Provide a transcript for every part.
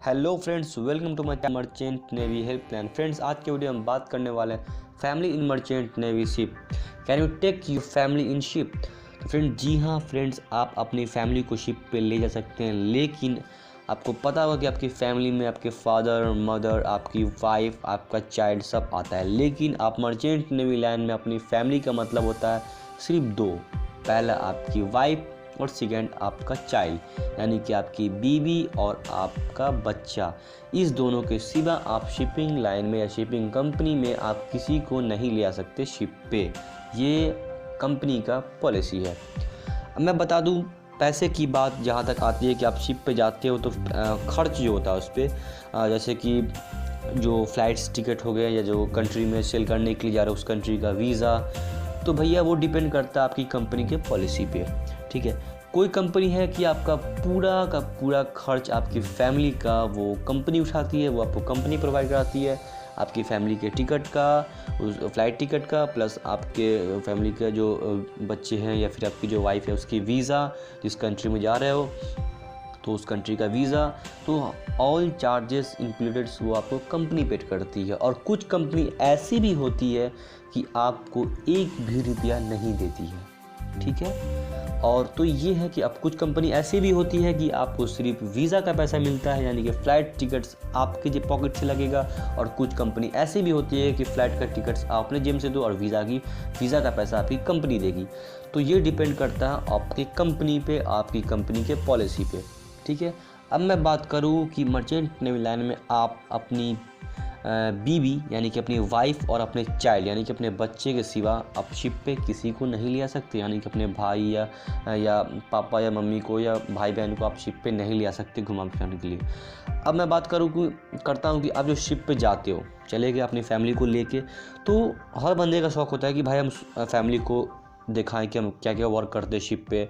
Hello friends, welcome to my merchant navy helpline. Friends, आज के video में बात करने वाले हैं family in merchant navy ship. Can you take you family in ship? तो फ्रेंड, जी हाँ फ्रेंड्स, आप अपनी फैमिली को शिप पे ले जा सकते हैं, लेकिन आपको पता होगा कि आपकी फैमिली में आपके फादर, मदर, आपकी वाइफ, आपका चाइल्ड सब आता है। लेकिन आप मर्चेंट नेवी लाइन में अपनी फैमिली का मतलब होता है सिर्फ दो। पहला आपकी वाइफ और सेकेंड आपका चाइल्ड, यानी कि आपकी बीवी और आपका बच्चा। इस दोनों के सिवा आप शिपिंग लाइन में या शिपिंग कंपनी में आप किसी को नहीं ले आ सकते शिप पे। ये कंपनी का पॉलिसी है। अब मैं बता दूं, पैसे की बात जहाँ तक आती है कि आप शिप पे जाते हो तो खर्च जो होता है उस पर, जैसे कि जो फ़्लाइट्स टिकट हो गया या जो कंट्री में सेल करने के लिए जा रहे हो उस कंट्री का वीज़ा, तो भैया वो डिपेंड करता है आपकी कंपनी के पॉलिसी पे। ठीक है, कोई कंपनी है कि आपका पूरा का पूरा खर्च आपकी फैमिली का वो कंपनी उठाती है, वो आपको कंपनी प्रोवाइड कराती है। आपकी फैमिली के टिकट का, उस फ्लाइट टिकट का, प्लस आपके फैमिली के जो बच्चे हैं या फिर आपकी जो वाइफ है उसकी वीज़ा, जिस कंट्री में जा रहे हो तो उस कंट्री का वीज़ा, तो ऑल चार्जेस इंक्लूडेड वो आपको कंपनी पेड करती है। और कुछ कंपनी ऐसी भी होती है कि आपको एक भी रुपया नहीं देती है। ठीक है, और तो ये है कि अब कुछ कंपनी ऐसी भी होती है कि आपको सिर्फ वीज़ा का पैसा मिलता है, यानी कि फ़्लाइट टिकट्स आपके जेब पॉकेट से लगेगा। और कुछ कंपनी ऐसी भी होती है कि फ़्लाइट का टिकट्स आप अपने जेब से दो और वीज़ा का पैसा आपकी कंपनी देगी। तो ये डिपेंड करता है आपकी कंपनी पे, आपकी कंपनी के पॉलिसी पे। ठीक है, अब मैं बात करूँ कि मर्चेंट नेवी लाइन में आप अपनी बीवी यानी कि अपनी वाइफ और अपने चाइल्ड यानी कि अपने बच्चे के सिवा आप शिप पे किसी को नहीं ले आ सकते। यानी कि अपने भाई या पापा या मम्मी को या भाई बहन को आप शिप पे नहीं ले आ सकते घुमा फिराने के लिए। अब मैं बात करता हूँ कि आप जो शिप पे जाते हो, चले गए अपनी फैमिली को लेके, तो हर बंदे का शौक़ होता है कि भाई हम फैमिली को दिखाएँ कि हम क्या क्या वर्क करते हैं शिप पे,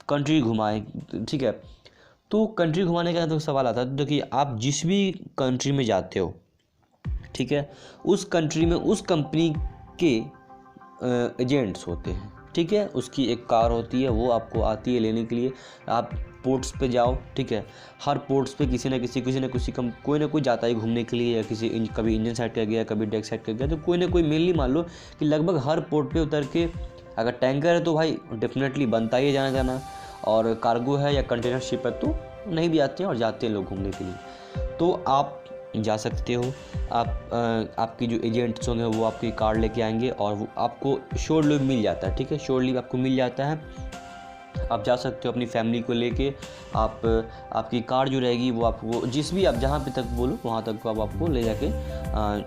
कंट्री घुमाएँ। ठीक है, तो कंट्री घुमाने का तो सवाल आता है। तो देखिए, आप जिस भी कंट्री में जाते हो, ठीक है, उस कंट्री में उस कंपनी के एजेंट्स होते हैं। ठीक है, उसकी एक कार होती है, वो आपको आती है लेने के लिए। आप पोर्ट्स पे जाओ, ठीक है, हर पोर्ट्स पे किसी न किसी कोई ना कोई जाता है घूमने के लिए, या कभी इंजन साइड का गया, कभी डेक साइड का गया, तो कोई ना कोई मेनली मान लो कि लगभग हर पोर्ट पे उतर के, अगर टैंकर है तो भाई डेफिनेटली बनता ही है जाना, और कार्गो है या कंटेनर शिप है तो नहीं भी आते हैं और जाते हैं लोग घूमने के लिए। तो आप जा सकते हो। आपकी जो एजेंट्स होंगे वो आपकी कार लेके आएंगे और वो आपको श्योर लीव मिल जाता है। ठीक है, श्योर लीव आपको मिल जाता है, आप जा सकते हो अपनी फैमिली को लेके। आपकी कार जो रहेगी वो आपको आप जहाँ पे तक बोलो वहाँ तक अब आपको ले जाके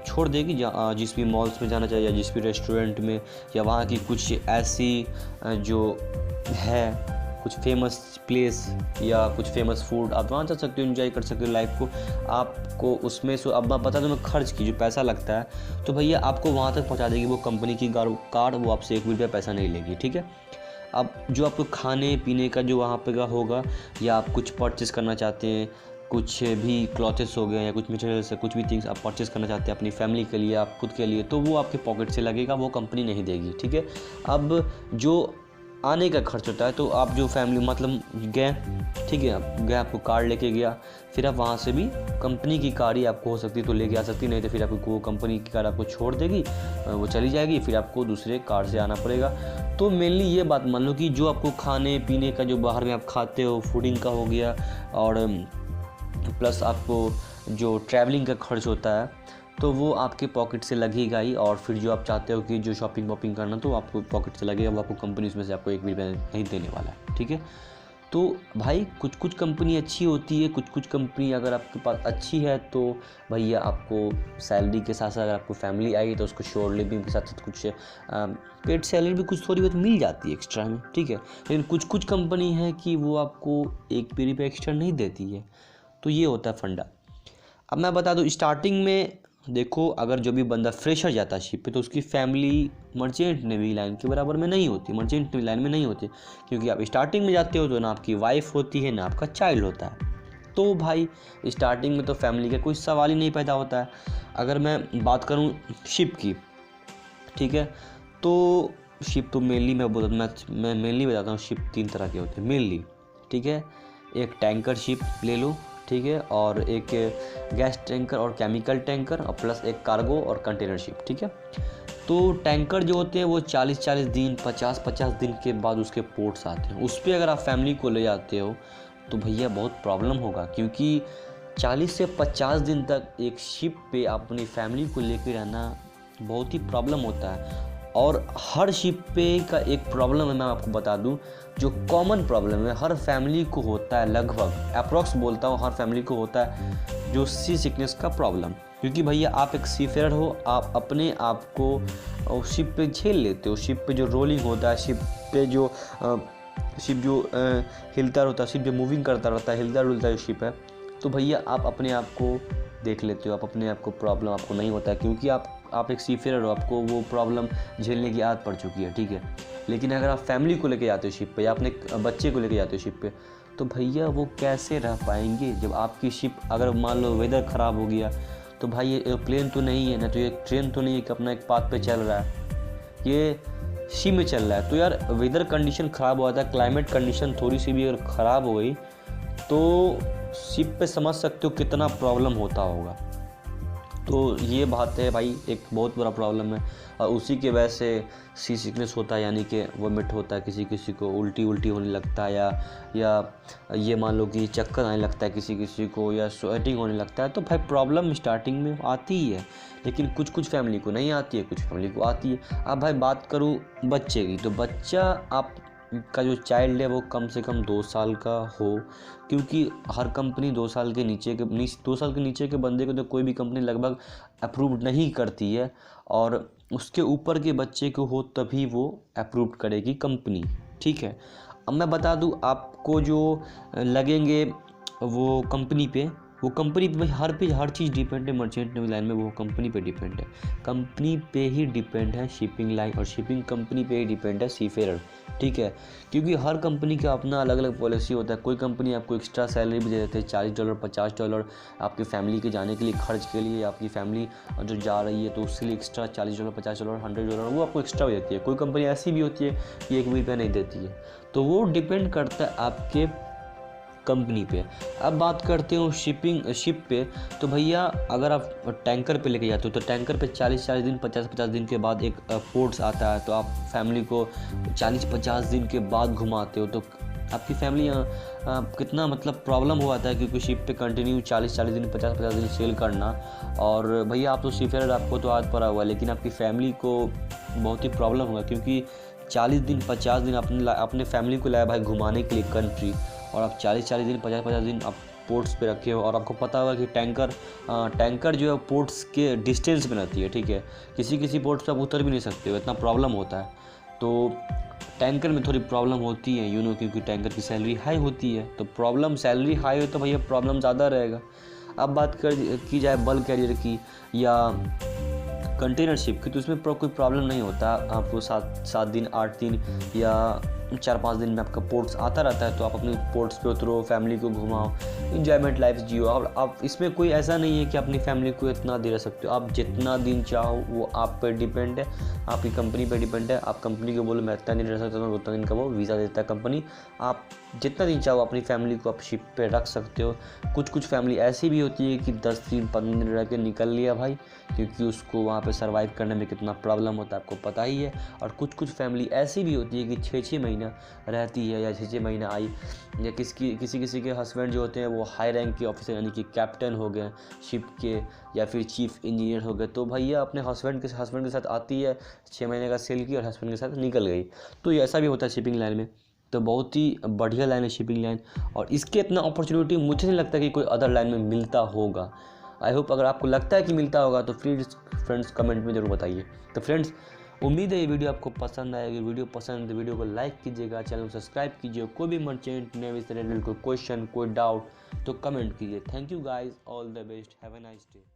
छोड़ देगी। जिस भी मॉल्स में जाना चाहिए या जिस भी रेस्टोरेंट में, या वहाँ की कुछ ऐसी जो है कुछ फेमस प्लेस या कुछ फेमस फूड, आप वहाँ जा सकते हो, एंजॉय कर सकते हो लाइफ को। आपको उसमें से अब बता दो मैं खर्च की जो पैसा लगता है, तो भैया आपको वहाँ तक पहुँचा देगी वो कंपनी की कार, वो आपसे एक भी रुपया पैसा नहीं लेगी। ठीक है, अब जो आपको खाने पीने का जो वहाँ पे का होगा, या आप कुछ परचेस करना चाहते हैं, कुछ भी क्लॉथेस हो गए या कुछ मटेरियल्स है, कुछ भी थिंग्स आप परचेस करना चाहते हैं अपनी फैमिली के लिए, आप खुद के लिए, तो वो आपके पॉकेट से लगेगा, वो कंपनी नहीं देगी। ठीक है, अब जो आने का खर्च होता है, तो आप जो फैमिली मतलब गए, ठीक है, आप गए, आपको कार लेके गया, फिर आप वहाँ से भी कंपनी की कार ही आपको हो सकती है तो लेके आ सकती, नहीं तो फिर आपको वो कंपनी की कार आपको छोड़ देगी, वो चली जाएगी, फिर आपको दूसरे कार से आना पड़ेगा। तो मेनली ये बात मान लो कि जो आपको खाने पीने का जो बाहर में आप खाते हो, फूडिंग का हो गया, और प्लस आपको जो ट्रैवलिंग का खर्च होता है तो वो आपके पॉकेट से लगेगा ही। और फिर जो आप चाहते हो कि जो शॉपिंग वॉपिंग करना, तो आपको पॉकेट से लगेगा, वो आपको कंपनी उसमें से आपको एक भी रुपया नहीं देने वाला है। ठीक है, तो भाई कुछ कंपनी अच्छी होती है, कुछ कंपनी अगर आपके पास अच्छी है तो भैया आपको सैलरी के साथ साथ अगर आपको फैमिली आई तो उसको श्योर लिविंग के साथ साथ कुछ पेड सैलरी भी कुछ थोड़ी बहुत मिल जाती है एक्स्ट्रा में। ठीक है, लेकिन कुछ कंपनी है कि वो आपको एक भी रुपया एक्स्ट्रा नहीं देती है। तो ये होता है फंडा। अब मैं बता दूँ, स्टार्टिंग में देखो, अगर जो भी बंदा फ्रेशर जाता है शिप पे तो उसकी फैमिली मर्चेंट नेवी लाइन के बराबर में नहीं होती, मर्चेंट नेवी लाइन में नहीं होती, क्योंकि आप स्टार्टिंग में जाते हो तो ना आपकी वाइफ होती है ना आपका चाइल्ड होता है। तो भाई स्टार्टिंग में तो फैमिली का कोई सवाल ही नहीं पैदा होता है। अगर मैं बात करूं शिप की, ठीक है, तो शिप तो मेनली मैं मेनली बताता हूँ, शिप 3 तरह के होते हैं मेनली। ठीक है, एक टैंकर शिप ले लो, ठीक है, और एक गैस टैंकर और केमिकल टैंकर, और प्लस एक कार्गो और कंटेनर शिप, ठीक है। तो टैंकर जो होते हैं वो 40-40 दिन 50-50 दिन के बाद उसके पोर्ट्स आते हैं। उस पर अगर आप फैमिली को ले जाते हो तो भैया बहुत प्रॉब्लम होगा, क्योंकि 40 से 50 दिन तक एक शिप पे अपनी फैमिली को लेकर रहना बहुत ही प्रॉब्लम होता है। और हर शिप पे का एक प्रॉब्लम है, मैं आपको बता दूं, जो कॉमन प्रॉब्लम है, हर फैमिली को होता है, लगभग अप्रॉक्स बोलता हूँ, हर फैमिली को होता है जो सी सिकनेस का प्रॉब्लम। क्योंकि भैया आप एक सीफेयर हो, आप अपने आप को शिप पे झेल लेते हो। शिप पे जो रोलिंग होता है, शिप जो हिलता रहता है, शिप जो मूविंग करता रहता है, हिलता डुलता जो शिप है, तो भैया आप अपने आप को देख लेते हो, आप अपने आप को प्रॉब्लम आपको नहीं होता है, क्योंकि आप एक सीफेयर हो, आपको वो प्रॉब्लम झेलने की आदत पड़ चुकी है, ठीक है। लेकिन अगर आप फैमिली को लेके जाते हो शिप पे, या अपने बच्चे को लेके जाते हो शिप पे, तो भैया वो कैसे रह पाएंगे जब आपकी शिप, अगर मान लो वेदर ख़राब हो गया, तो भाई ये एयरप्लेन तो नहीं है ना, तो ये ट्रेन तो नहीं है कि अपना एक पाथ पे चल रहा है, ये शिप में चल रहा है। तो यार वेदर कंडीशन ख़राब हुआ था, क्लाइमेट कंडीशन थोड़ी सी भी अगर ख़राब हो गई तो शिप पे समझ सकते हो कितना प्रॉब्लम होता होगा। तो ये बात है भाई, एक बहुत बड़ा प्रॉब्लम है। और उसी के वजह से सी सिकनेस होता है, यानी कि वोमिट होता है, किसी किसी को उल्टी होने लगता है, या ये मान लो कि चक्कर आने लगता है किसी किसी को, या स्वेटिंग होने लगता है। तो भाई प्रॉब्लम स्टार्टिंग में आती ही है, लेकिन कुछ फैमिली को नहीं आती है, कुछ फैमिली को आती है। अब भाई बात करूँ बच्चे की, तो बच्चा आप का जो चाइल्ड है वो कम से कम 2 साल का हो, क्योंकि हर कंपनी 2 साल के नीचे के बंदे को तो कोई भी कंपनी लगभग अप्रूव नहीं करती है, और उसके ऊपर के बच्चे को हो तभी वो अप्रूव करेगी कंपनी, ठीक है। अब मैं बता दूं आपको, जो लगेंगे वो कंपनी पे भाई हर चीज़ डिपेंड है मर्चेंट नेवी लाइन में, वो कंपनी पे डिपेंड है, कंपनी पे ही डिपेंड है शिपिंग लाइन, और शिपिंग कंपनी पे ही डिपेंड है सीफेयर, ठीक है। क्योंकि हर कंपनी का अपना अलग अलग पॉलिसी होता है। कोई कंपनी आपको एक्स्ट्रा सैलरी भी दे देते हैं, $40 $50 आपकी फैमिली के जाने के लिए, खर्च के लिए, आपकी फैमिली जो जा रही है तो उसके लिए एक्स्ट्रा $40 $50 $100 वो आपको एक्स्ट्रा देती है। कोई कंपनी ऐसी भी होती है कि 1 भी रुपया नहीं देती है। तो वो डिपेंड करता है आपके कंपनी पे। अब बात करते हो शिप पे, तो भैया अगर आप टैंकर पे लेके जाते हो, तो टैंकर पे 40-40 दिन 50-50 दिन के बाद एक पोर्ट्स आता है, तो आप फैमिली को 40-50 दिन के बाद घुमाते हो, तो आपकी फैमिली कितना मतलब प्रॉब्लम हुआ था, क्योंकि शिप पे कंटिन्यू 40-40 दिन 50-50 दिन सेल करना। और भैया आप तो सीफेयर, आपको तो आदत पड़ा हुआ है, लेकिन आपकी फैमिली को बहुत ही प्रॉब्लम होगा, क्योंकि 40 दिन 50 दिन अपने फैमिली को लाया भाई घुमाने के लिए कंट्री, और आप 40-40 दिन 50-50 दिन आप पोर्ट्स पे रखे हो। और आपको पता होगा कि टैंकर जो है पोर्ट्स के डिस्टेंस में रहती है, ठीक है। किसी पोर्ट्स पे आप उतर भी नहीं सकते हो, इतना प्रॉब्लम होता है। तो टैंकर में थोड़ी प्रॉब्लम होती है, क्योंकि टैंकर की सैलरी हाई होती है, तो सैलरी हाई हो तो भैया प्रॉब्लम ज़्यादा रहेगा। अब बात की जाए बल्क कैरियर की या कंटेनर शिप की, तो इसमें कोई प्रॉब्लम नहीं होता। आपको 7 दिन 8 दिन या 4-5 दिन में आपका पोर्ट्स आता रहता है, तो आप अपने पोर्ट्स पे उतरो, फैमिली को घुमाओ, इंजॉयमेंट लाइफ जियो। और आप इसमें कोई ऐसा नहीं है कि अपनी फैमिली को इतना दे रह सकते हो, आप जितना दिन चाहो वो आप पे डिपेंड है, आपकी कंपनी पे डिपेंड है। आप कंपनी को बोलो मैं इतना दिन रह सकता हूँ, उतना दिन का वो वीज़ा देता है कंपनी, आप जितना दिन चाहो अपनी फैमिली को आप शिप पे रख सकते हो। कुछ फैमिली ऐसी भी होती है कि 10 दिन 15 दिन रह के निकल लिया भाई, क्योंकि उसको वहाँ पे सर्वाइव करने में कितना प्रॉब्लम होता है आपको पता ही है। और कुछ फैमिली ऐसी भी होती है कि 6-6 महीना रहती है, या 6-6 महीना आई, या किसी के हस्बैंड जो होते हैं वो हाई रैंक के ऑफिसर, यानी कि कैप्टन हो गए शिप के, या फिर चीफ इंजीनियर हो गए, तो भैया अपने हस्बैंड के साथ आती है, 6 महीने का सेल की और हस्बैंड के साथ निकल गई। तो ये ऐसा भी होता है शिपिंग लाइन में। तो बहुत ही बढ़िया लाइन है शिपिंग लाइन, और इसके इतना अपॉर्चुनिटी मुझे नहीं लगता कि कोई अदर लाइन में मिलता होगा। आई होप अगर आपको लगता है कि मिलता होगा तो प्लीज़ फ्रेंड्स कमेंट में ज़रूर बताइए। तो फ्रेंड्स उम्मीद है ये वीडियो आपको पसंद आएगी। वीडियो पसंद है तो वीडियो को लाइक कीजिएगा, चैनल को सब्सक्राइब कीजिए। कोई भी मर्चेंट नेवी से रिलेटेड कोई क्वेश्चन कोई डाउट तो कमेंट कीजिए। Thank you guys, all the best, have a nice day.